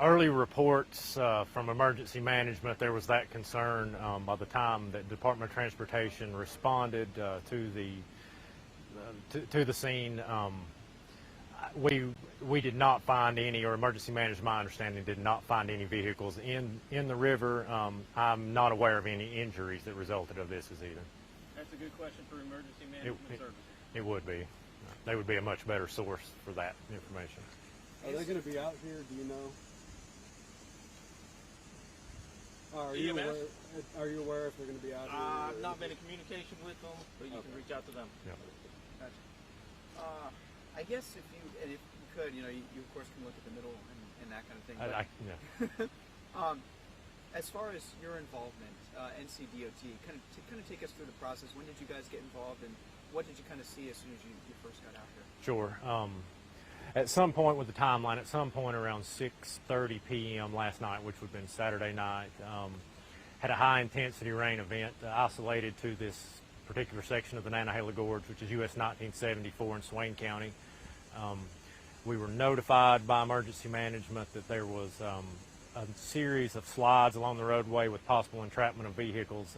early reports from emergency management, there was that concern. By the time that Department of Transportation responded to the scene, we did not find any, or emergency management, my understanding, did not find any vehicles in the river. I'm not aware of any injuries that resulted of this as either. That's a good question for emergency management services. It would be. They would be a much better source for that information. Are they going to be out here? Do you know? Are you aware if they're going to be out here? I've not been in communication with them, but you can reach out to them. Yep. Gotcha. I guess if you could, you of course can look at the middle and that kind of thing. But, as far as your involvement, NCDOT, kind of take us through the process. When did you guys get involved, and what did you kind of see as soon as you first got out here? Sure. At some point with the timeline, at some point around 6:30 p.m. last night, which would have been Saturday night, had a high-intensity rain event isolated to this particular section of the Nantahala Gorge, which is US 1974 in Swain County. We were notified by emergency management that there was a series of slides along the roadway with possible entrapment of vehicles.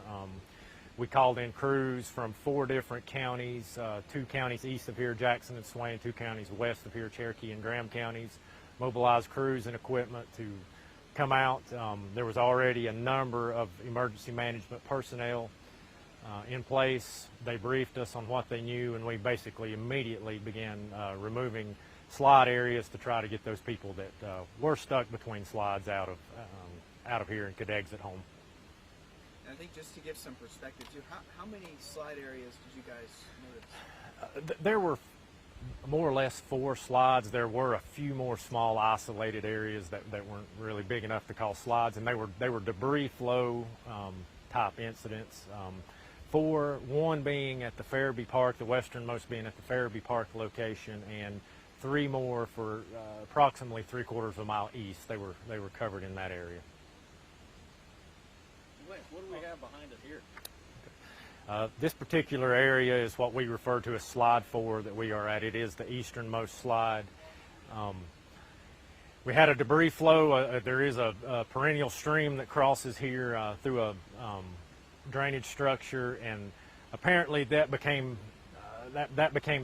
We called in crews from 4 different counties, 2 counties east of here, Jackson and Swain, 2 counties west of here, Cherokee and Graham counties, mobilized crews and equipment to come out. There was already a number of emergency management personnel in place. They briefed us on what they knew, and we basically immediately began removing slide areas to try to get those people that were stuck between slides out of here and could exit home. And I think just to give some perspective too, how many slide areas did you guys notice? There were more or less 4 slides. There were a few more small isolated areas that weren't really big enough to call slides, and they were debris flow type incidents. 4, 1 being at the Farabee Park, the westernmost being at the Farabee Park location, and 3 more for approximately 3/4 of a mile east. They were covered in that area. What do we have behind us here? This particular area is what we refer to as slide 4 that we are at. It is the easternmost slide. We had a debris flow. There is a perennial stream that crosses here through a drainage structure, and apparently that became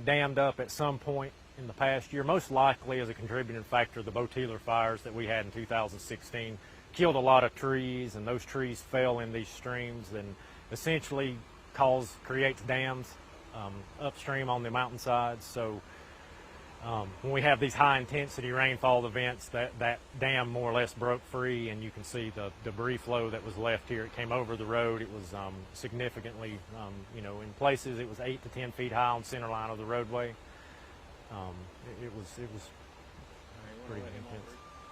dammed up at some point in the past year, most likely as a contributing factor. The Boteler fires that we had in 2016 killed a lot of trees, and those trees fell in these streams and essentially creates dams upstream on the mountainsides. So when we have these high intensity rainfall events, that dam more or less broke free, and you can see the debris flow that was left here. It came over the road. It was significantly, in places it was 8 to 10 feet high on center line of the roadway. It was pretty intense.